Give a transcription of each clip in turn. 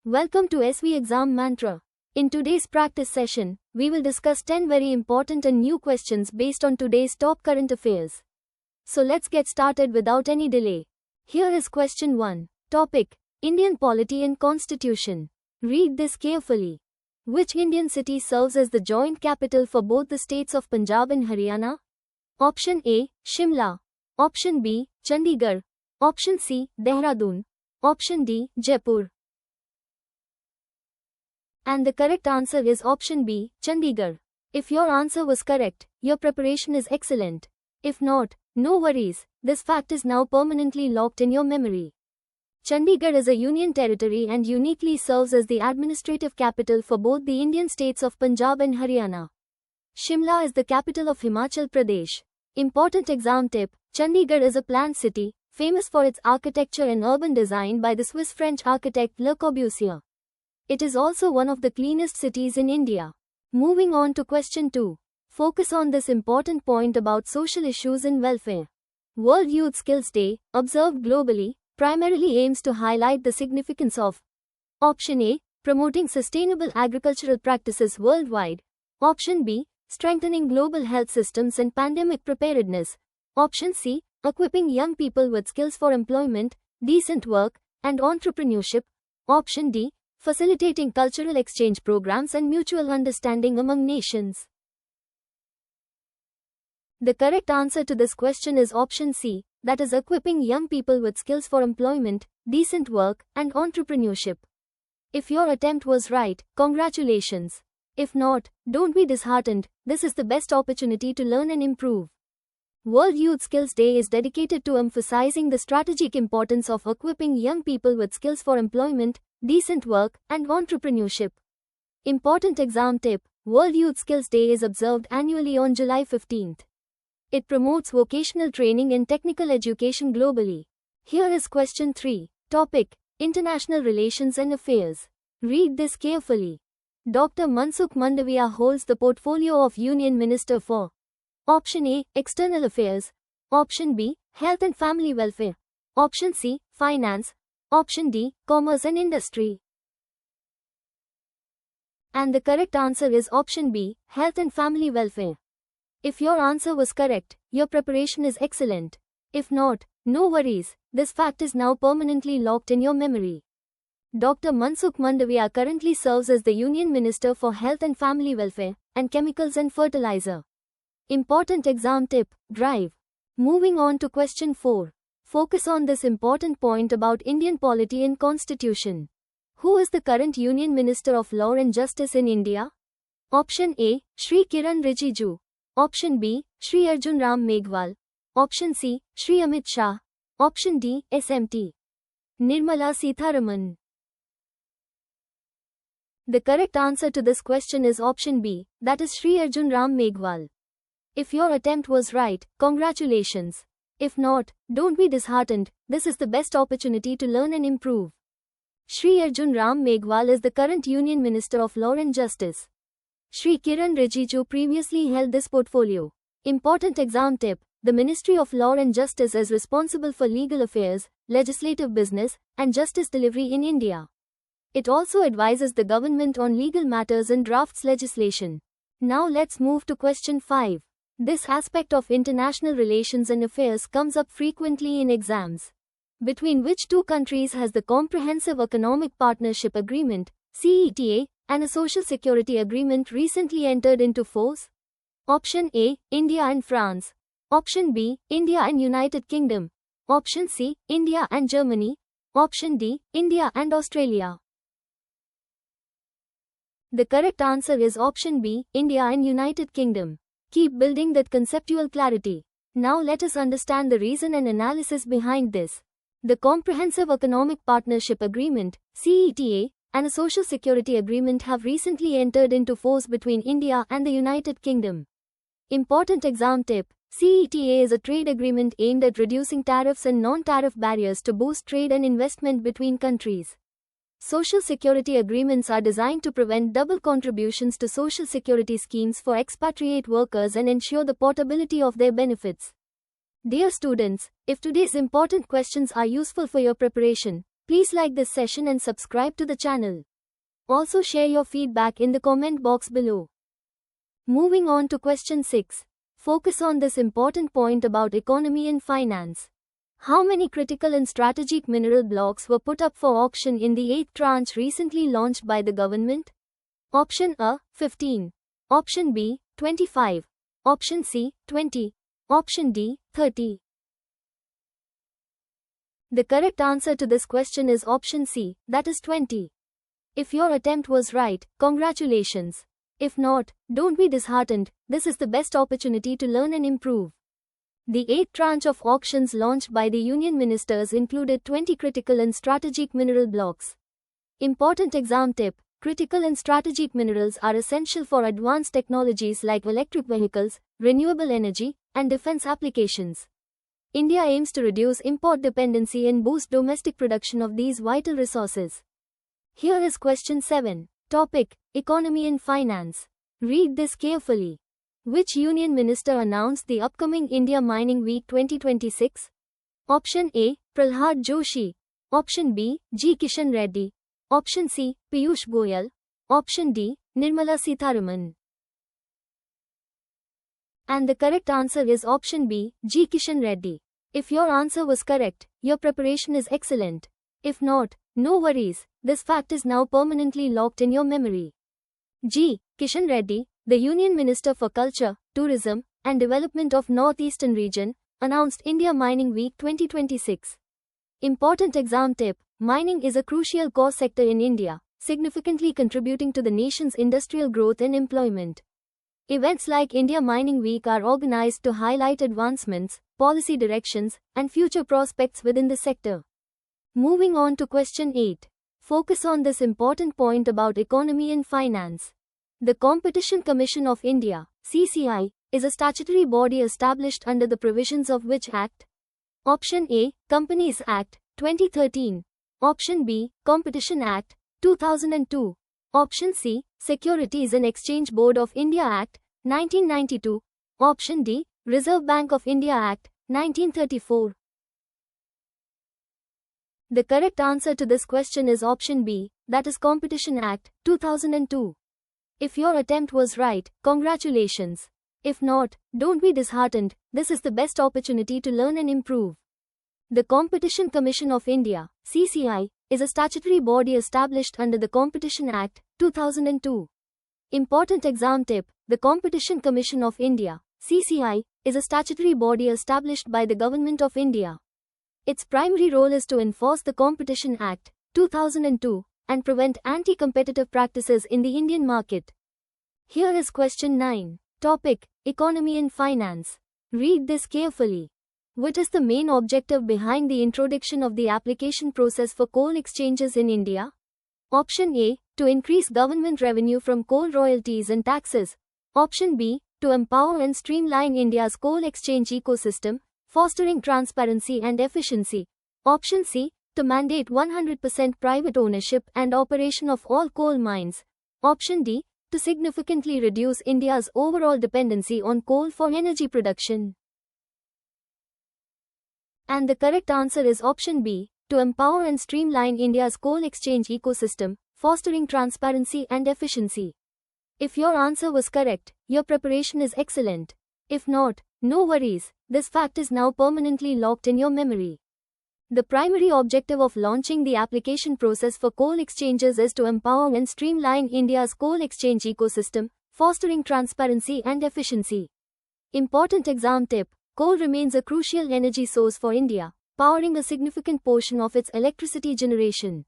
Welcome to SV Exam Mantra. In today's practice session, we will discuss 10 very important and new questions based on today's top current affairs. So let's get started without any delay. Here is question 1. Topic: Indian polity and constitution. Read this carefully. Which Indian city serves as the joint capital for both the states of Punjab and Haryana? Option A, Shimla. Option B, Chandigarh. Option C, Dehradun. Option D, Jaipur. And the correct answer is option B, Chandigarh. If your answer was correct, your preparation is excellent. If not, no worries, this fact is now permanently locked in your memory. Chandigarh is a union territory and uniquely serves as the administrative capital for both the Indian states of Punjab and Haryana. Shimla is the capital of Himachal Pradesh. Important exam tip: Chandigarh is a planned city, famous for its architecture and urban design by the Swiss-French architect Le Corbusier. It is also one of the cleanest cities in India. Moving on to question 2. Focus on this important point about social issues and welfare. World Youth Skills Day, observed globally, primarily aims to highlight the significance of Option A, promoting sustainable agricultural practices worldwide. Option B, strengthening global health systems and pandemic preparedness. Option C, equipping young people with skills for employment, decent work, and entrepreneurship. Option D, facilitating cultural exchange programs and mutual understanding among nations. The correct answer to this question is option C, that is equipping young people with skills for employment, decent work, and entrepreneurship. If your attempt was right, congratulations. If not, don't be disheartened, this is the best opportunity to learn and improve. World Youth Skills Day is dedicated to emphasizing the strategic importance of equipping young people with skills for employment, decent work, and entrepreneurship. Important exam tip: World Youth Skills Day is observed annually on July 15th. It promotes vocational training and technical education globally. Here is question 3. Topic: International Relations and Affairs. Read this carefully. Dr. Mansukh Mandaviya holds the portfolio of Union Minister for Option A, External Affairs. Option B, Health and Family Welfare. Option C, Finance. Option D, Commerce and Industry. And the correct answer is option B, Health and Family Welfare. If your answer was correct, your preparation is excellent. If not, no worries, this fact is now permanently locked in your memory. Dr. Mansukh Mandaviya currently serves as the Union Minister for Health and Family Welfare, and Chemicals and Fertilizer. Important exam tip: Drive. Moving on to question 4. Focus on this important point about Indian polity and constitution. Who is the current Union Minister of Law and Justice in India? Option A, Shri Kiran Rijiju. Option B, Shri Arjun Ram Meghwal. Option C, Shri Amit Shah. Option D, SMT Nirmala Sitharaman. The correct answer to this question is option B, that is Shri Arjun Ram Meghwal. If your attempt was right, congratulations. If not, don't be disheartened, this is the best opportunity to learn and improve. Shri Arjun Ram Meghwal is the current Union Minister of Law and Justice. Shri Kiran Rijiju previously held this portfolio. Important exam tip: the Ministry of Law and Justice is responsible for legal affairs, legislative business, and justice delivery in India. It also advises the government on legal matters and drafts legislation. Now let's move to question 5. This aspect of international relations and affairs comes up frequently in exams. Between which two countries has the Comprehensive Economic Partnership Agreement, CETA, and a Social Security Agreement recently entered into force? Option A, India and France. Option B, India and United Kingdom. Option C, India and Germany. Option D, India and Australia. The correct answer is option B, India and United Kingdom. Keep building that conceptual clarity. Now let us understand the reason and analysis behind this. The Comprehensive Economic Partnership Agreement, CETA, and a Social Security Agreement have recently entered into force between India and the United Kingdom. Important exam tip: CETA is a trade agreement aimed at reducing tariffs and non-tariff barriers to boost trade and investment between countries. Social security agreements are designed to prevent double contributions to social security schemes for expatriate workers and ensure the portability of their benefits. Dear students, if today's important questions are useful for your preparation, Please like this session and subscribe to the channel. Also share your feedback in the comment box below. Moving on to question 6. Focus on this important point about economy and finance. How many critical and strategic mineral blocks were put up for auction in the 8th tranche recently launched by the government? Option A, 15. Option B, 25. Option C, 20. Option D, 30. The correct answer to this question is option C, that is 20. If your attempt was right, congratulations. If not, don't be disheartened, this is the best opportunity to learn and improve. The 8th tranche of auctions launched by the Union Ministers included 20 critical and strategic mineral blocks. Important exam tip: critical and strategic minerals are essential for advanced technologies like electric vehicles, renewable energy, and defense applications. India aims to reduce import dependency and boost domestic production of these vital resources. Here is question 7. Topic: Economy and Finance. Read this carefully. Which Union Minister announced the upcoming India Mining Week 2026? Option A, Prahlad Joshi. Option B, G. Kishan Reddy. Option C, Piyush Goyal. Option D, Nirmala Sitharaman. And the correct answer is option B, G. Kishan Reddy. If your answer was correct, your preparation is excellent. If not, no worries, this fact is now permanently locked in your memory. G. Kishan Reddy, the Union Minister for Culture, Tourism, and Development of Northeastern Region, announced India Mining Week 2026. Important exam tip: mining is a crucial core sector in India, significantly contributing to the nation's industrial growth and employment. Events like India Mining Week are organized to highlight advancements, policy directions, and future prospects within the sector. Moving on to question 8. Focus on this important point about economy and finance. The Competition Commission of India, CCI, is a statutory body established under the provisions of which Act? Option A, Companies Act, 2013. Option B, Competition Act, 2002. Option C, Securities and Exchange Board of India Act, 1992. Option D, Reserve Bank of India Act, 1934. The correct answer to this question is option B, that is Competition Act, 2002. If your attempt was right, congratulations. If not, don't be disheartened, this is the best opportunity to learn and improve. The Competition Commission of India, CCI, is a statutory body established under the Competition Act, 2002. Important exam tip: the Competition Commission of India, CCI, is a statutory body established by the Government of India. Its primary role is to enforce the Competition Act, 2002, and prevent anti-competitive practices in the Indian market. Here is question 9. Topic: Economy and Finance. Read this carefully. What is the main objective behind the introduction of the application process for coal exchanges in India? Option A, to increase government revenue from coal royalties and taxes. Option B, to empower and streamline India's coal exchange ecosystem, fostering transparency and efficiency. Option C, to mandate 100% private ownership and operation of all coal mines. Option D, to significantly reduce India's overall dependency on coal for energy production. And the correct answer is option B, to empower and streamline India's coal exchange ecosystem, fostering transparency and efficiency. If your answer was correct, your preparation is excellent. If not, no worries, this fact is now permanently locked in your memory. The primary objective of launching the application process for coal exchanges is to empower and streamline India's coal exchange ecosystem, fostering transparency and efficiency. Important exam tip: coal remains a crucial energy source for India, powering a significant portion of its electricity generation.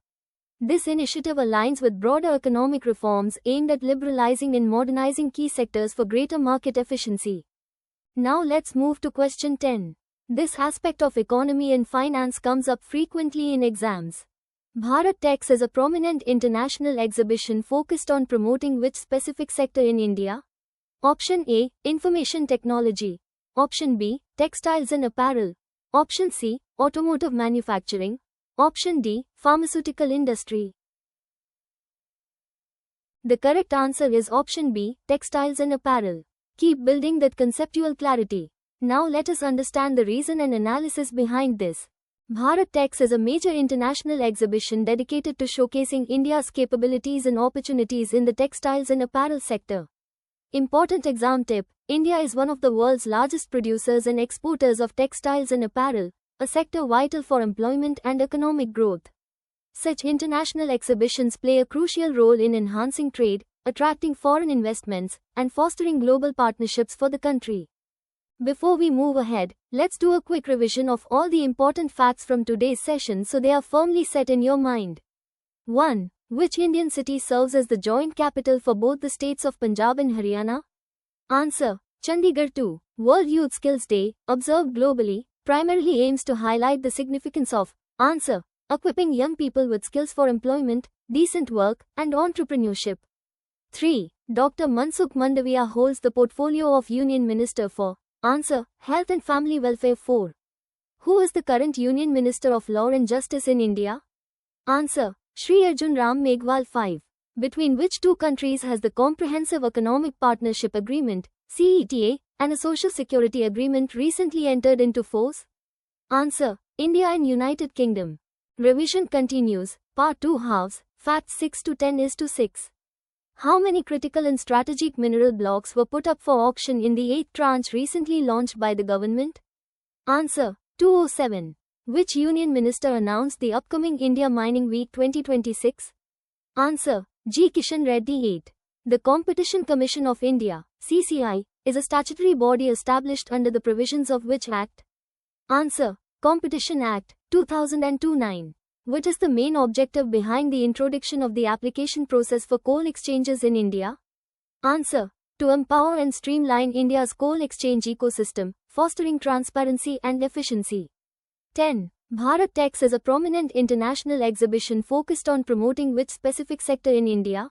This initiative aligns with broader economic reforms aimed at liberalizing and modernizing key sectors for greater market efficiency. Now let's move to question 10. This aspect of economy and finance comes up frequently in exams. Bharat Techs is a prominent international exhibition focused on promoting which specific sector in India? Option A, Information Technology. Option B, Textiles and Apparel. Option C, Automotive Manufacturing. Option D, Pharmaceutical Industry. The correct answer is option B, Textiles and Apparel. Keep building that conceptual clarity. Now let us understand the reason and analysis behind this. Bharat Tex is a major international exhibition dedicated to showcasing India's capabilities and opportunities in the textiles and apparel sector. Important exam tip: India is one of the world's largest producers and exporters of textiles and apparel, a sector vital for employment and economic growth. Such international exhibitions play a crucial role in enhancing trade, attracting foreign investments, and fostering global partnerships for the country. Before we move ahead, let's do a quick revision of all the important facts from today's session so they are firmly set in your mind. 1. Which Indian city serves as the joint capital for both the states of Punjab and Haryana? Answer: Chandigarh. 2. World Youth Skills Day, observed globally, primarily aims to highlight the significance of Answer: equipping young people with skills for employment, decent work, and entrepreneurship. 3. Dr. Mansukh Mandaviya holds the portfolio of Union Minister for Answer: Health and Family Welfare. 4. Who is the current Union Minister of Law and Justice in India? Answer: Shri Arjun Ram Meghwal. 5. Between which two countries has the Comprehensive Economic Partnership Agreement, CETA, and a Social Security Agreement recently entered into force? Answer: India and United Kingdom. Revision continues, Part 2 halves, Facts 6 to 10:6. How many critical and strategic mineral blocks were put up for auction in the 8th tranche recently launched by the government? Answer: 207. Which Union Minister announced the upcoming India Mining Week 2026? Answer: G. Kishan Reddy. 8. The Competition Commission of India, CCI, is a statutory body established under the provisions of which Act? Answer: Competition Act, 2002. 9. What is the main objective behind the introduction of the application process for coal exchanges in India? Answer: To empower and streamline India's coal exchange ecosystem, fostering transparency and efficiency. 10. Bharat Tex is a prominent international exhibition focused on promoting which specific sector in India?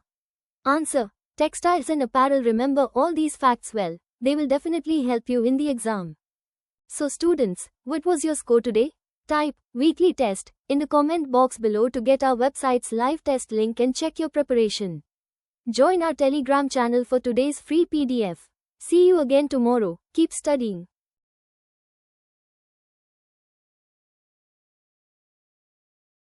Answer: Textiles and apparel. Remember all these facts well, they will definitely help you in the exam. So students, what was your score today? Type weekly test in the comment box below to get our website's live test link and check your preparation. Join our Telegram channel for today's free PDF. See you again tomorrow. Keep studying.